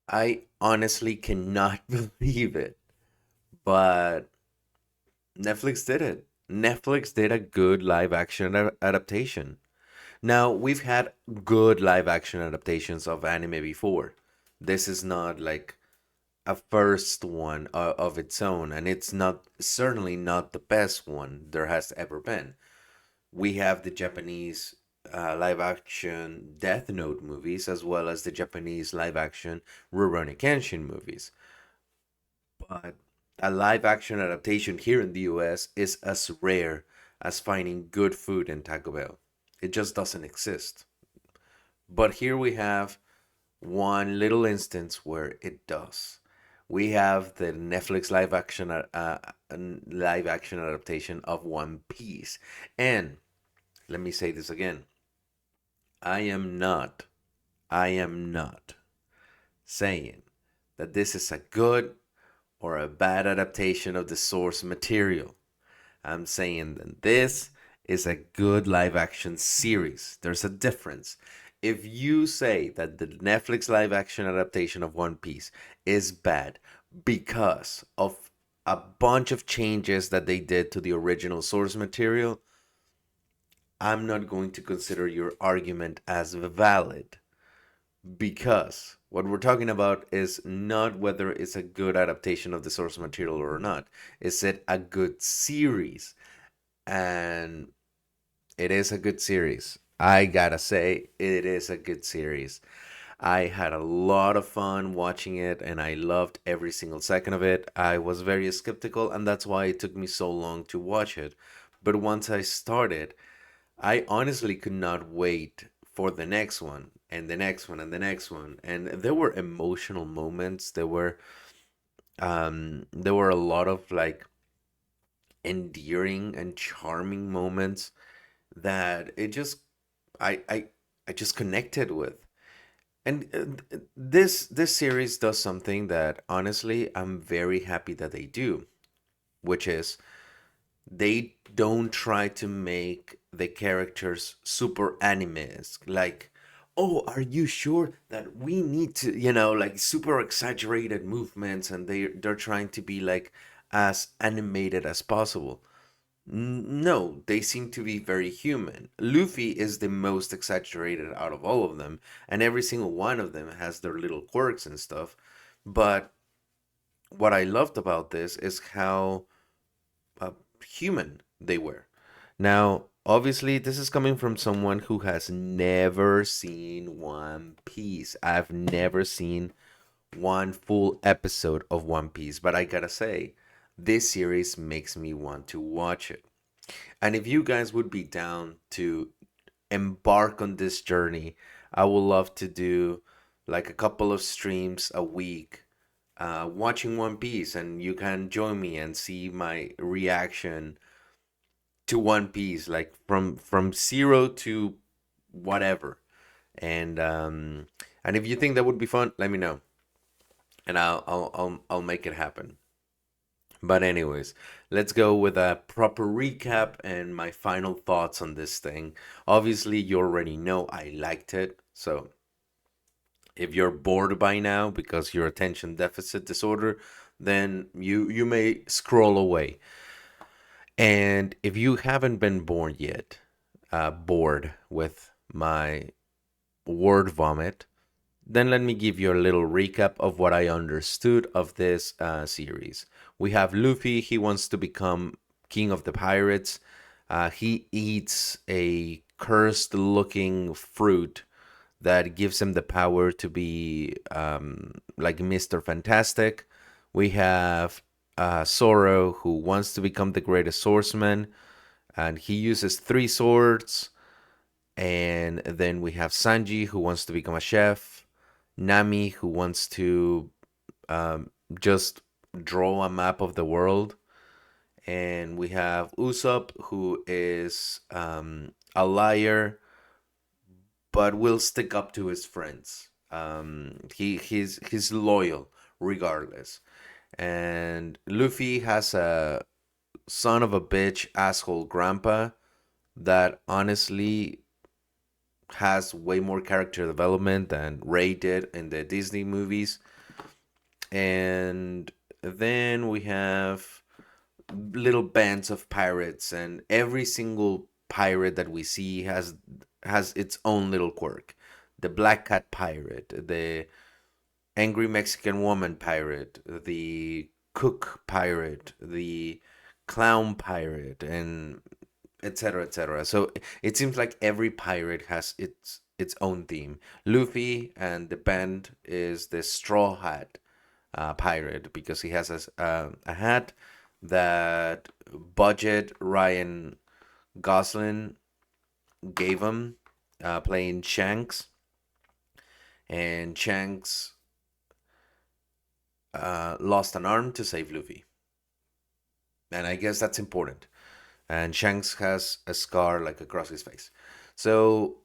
I honestly cannot believe it, but Netflix did it. Netflix did a good live action adaptation. Now, we've had good live action adaptations of anime before. This is not like a first one of its own, and it's not certainly not the best one there has ever been. We have the Japanese live action Death Note movies, as well as the Japanese live action Rurouni Kenshin movies. But a live action adaptation here in the US is as rare as finding good food in Taco Bell. It just doesn't exist. But here we have one little instance where it does. We have the Netflix live action adaptation of One Piece. And let me say this again. I am not, I am not saying that this is a good or a bad adaptation of the source material. I'm saying that this is a good live action series. There's a difference. If you say that the Netflix live action adaptation of One Piece is bad because of a bunch of changes that they did to the original source material, I'm not going to consider your argument as valid, because what we're talking about is not whether it's a good adaptation of the source material or not. Is it a good series? And it is a good series. I gotta say, it is a good series. I had a lot of fun watching it and I loved every single second of it. I was very skeptical, and that's why it took me so long to watch it. But once I started, I honestly could not wait for the next one and the next one and the next one. And there were emotional moments. There were a lot of like endearing and charming moments that I I I just connected with. And this series does something that honestly I'm very happy that they do, which is they don't try to make the characters super anime-esque. Like, oh, are you sure that we need to, like super exaggerated movements, and they're trying to be like as animated as possible. No, they seem to be very human. Luffy is the most exaggerated out of all of them, and every single one of them has their little quirks and stuff. But what I loved about this is how uh, human they were. Now, obviously, this is coming from someone who has never seen One Piece. I've never seen one full episode of One Piece, but I gotta say, this series makes me want to watch it. And if you guys would be down to embark on this journey, I would love to do like a couple of streams a week watching One Piece, and you can join me and see my reaction to One Piece, like from zero to whatever. And if you think that would be fun, let me know, and I'll make it happen. But anyways, let's go with a proper recap and my final thoughts on this thing. Obviously, you already know I liked it. So if you're bored by now because your attention deficit disorder, then you may scroll away. And if you haven't been bored with my word vomit, then let me give you a little recap of what I understood of this series. We have Luffy. He wants to become king of the pirates. He eats a cursed looking fruit that gives him the power to be like Mr. Fantastic. We have Zoro, who wants to become the greatest swordsman, and he uses three swords. And then we have Sanji, who wants to become a chef. Nami, who wants to just draw a map of the world. And we have Usopp, who is a liar, but will stick up to his friends. He's loyal regardless. And Luffy has a son of a bitch asshole grandpa that honestly has way more character development than Ray did in the Disney movies. And then we have little bands of pirates, and every single pirate that we see has its own little quirk. The Black Cat pirate, the Angry Mexican Woman pirate, the Cook pirate, the Clown pirate, and etc. etc. So it seems like every pirate has its own theme. Luffy and the band is the Straw Hat pirate because he has a hat that budget Ryan Gosling gave him, playing Shanks, and Shanks lost an arm to save Luffy, and I guess that's important. And Shanks has a scar like across his face, so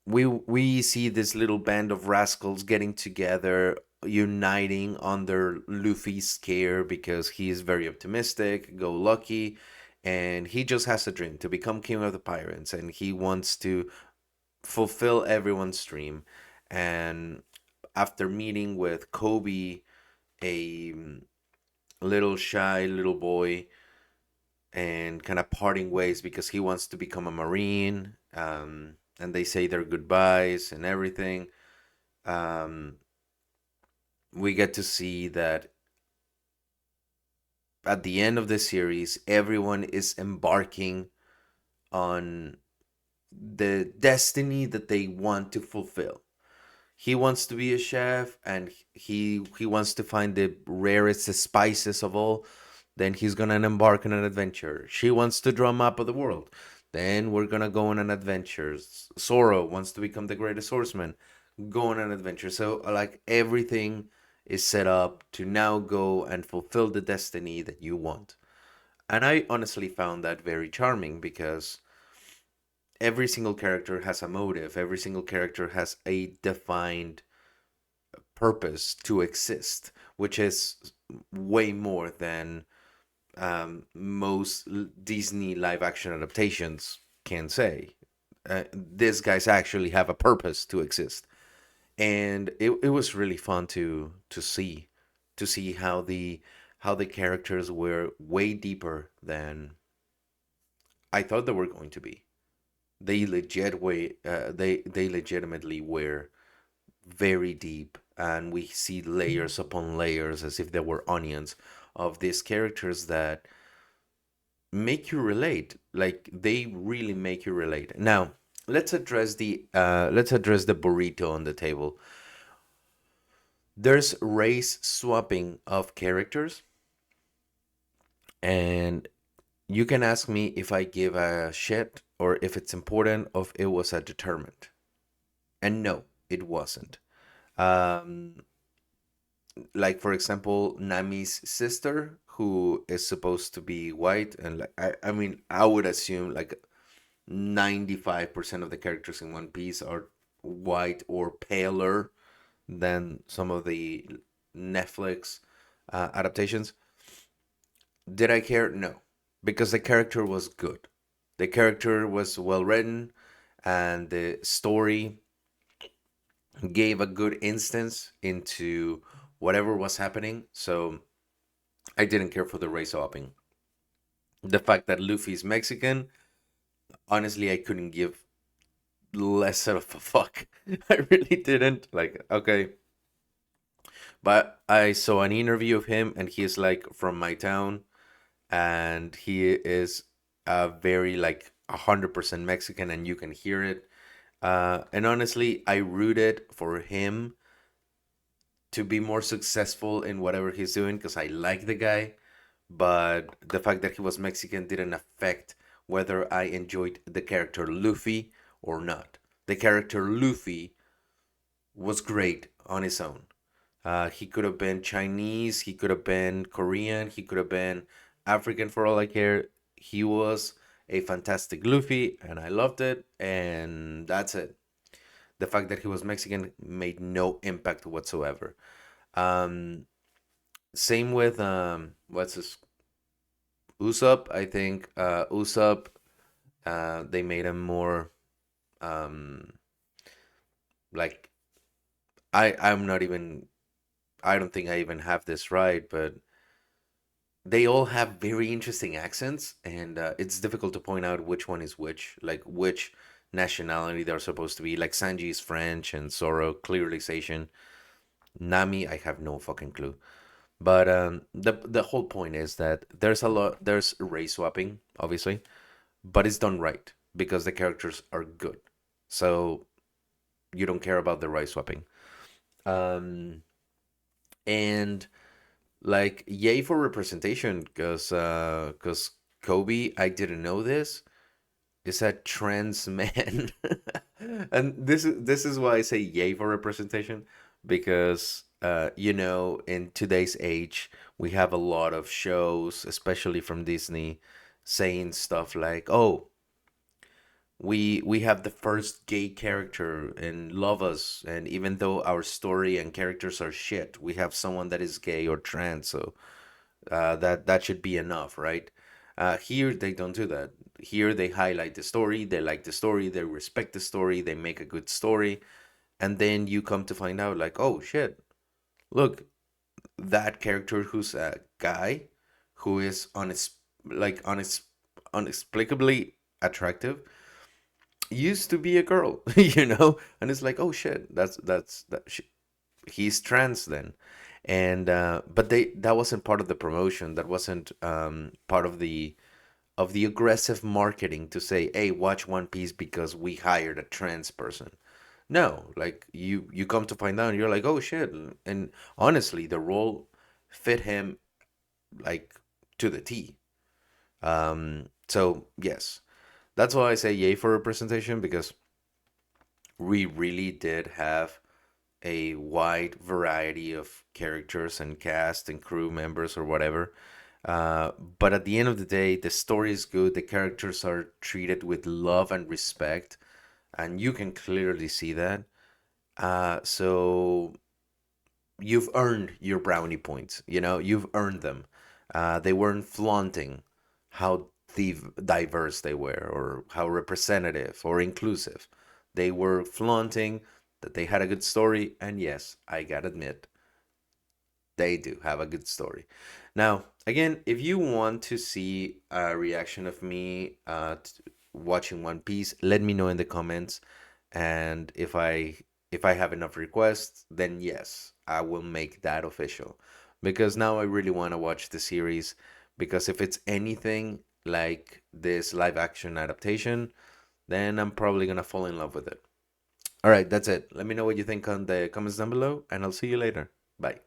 we see this little band of rascals getting together, uniting under Luffy's scare because he is very optimistic, go lucky, and he just has a dream to become king of the pirates, and he wants to fulfill everyone's dream. And after meeting with Kobe, a little shy little boy, and kind of parting ways because he wants to become a marine, and they say their goodbyes and everything. um, we get to see that at the end of the series, everyone is embarking on the destiny that they want to fulfill. He wants to be a chef, and he wants to find the rarest spices of all. Then he's gonna embark on an adventure. She wants to draw a map of the world. Then we're gonna go on an adventure. Zoro wants to become the greatest swordsman. Go on an adventure. So like everything is set up to now go and fulfill the destiny that you want. And I honestly found that very charming because every single character has a motive. Every single character has a defined purpose to exist, which is way more than most Disney live action adaptations can say. These guys actually have a purpose to exist, and it was really fun to see how the characters were way deeper than I thought they were going to be. They legitimately were very deep, and we see layers upon layers as if there were onions of these characters that make you relate. Like they really make you relate. Now, let's address the burrito on the table. There's race swapping of characters, and you can ask me if I give a shit or if it's important or if it was a determined. And no, it wasn't. Um, like for example, Nami's sister, who is supposed to be white, and like I mean, I would assume like 95% of the characters in One Piece are white or paler than some of the Netflix adaptations. Did I care? No, because the character was good. The character was well written, and the story gave a good instance into whatever was happening. So I didn't care for the race hopping. The fact that Luffy's Mexican, honestly, I couldn't give less of a fuck. I really didn't. Like, okay. But I saw an interview of him, and he's like from my town, and he is very like 100% Mexican, and you can hear it. And honestly, I rooted for him to be more successful in whatever he's doing because I like the guy. But the fact that he was Mexican didn't affect whether I enjoyed the character Luffy or not. The character Luffy was great on his own. He could have been Chinese, he could have been Korean, he could have been African for all I care. He was a fantastic Luffy, and I loved it, and that's it. The fact that he was Mexican made no impact whatsoever. Um, Same with what's his Usopp. I think Usopp, they made him more. Um, like I'm not even, I don't think I even have this right, but they all have very interesting accents, and it's difficult to point out which one is which, like which nationality they're supposed to be. Like Sanji is French, and Zoro clearly is Asian. Nami, I have no fucking clue. But the whole point is that there's race swapping, obviously, but it's done right because the characters are good. So you don't care about the race swapping. Um, and like yay for representation, because Kobe, I didn't know this, is a trans man. And this is why I say yay for representation, because in today's age we have a lot of shows, especially from Disney, saying stuff like, oh, we have the first gay character and love us, and even though our story and characters are shit, we have someone that is gay or trans, so that should be enough, right? Here they don't do that. Here they highlight the story, they like the story, they respect the story, they make a good story, and then you come to find out like, oh shit, look, that character who's a guy who is inexplicably attractive used to be a girl, and it's like, oh shit, he's trans then. And but they that wasn't part of the promotion, that wasn't part of the aggressive marketing to say, hey, watch One Piece because we hired a trans person. No, like you come to find out and you're like, oh shit. And honestly, the role fit him like to the T. So yes, that's why I say yay for representation, because we really did have a wide variety of characters and cast and crew members or whatever. But at the end of the day, the story is good. The characters are treated with love and respect, and you can clearly see that. So you've earned your brownie points. You've earned them. They weren't flaunting how diverse they were, or how representative or inclusive. They were flaunting that they had a good story, and yes, I gotta admit, they do have a good story. Now, again, if you want to see a reaction of me watching One Piece, let me know in the comments. And if I have enough requests, then yes, I will make that official. Because now I really want to watch the series. Because if it's anything like this live action adaptation, then I'm probably gonna fall in love with it. All right, that's it. Let me know what you think on the comments down below, and I'll see you later. Bye.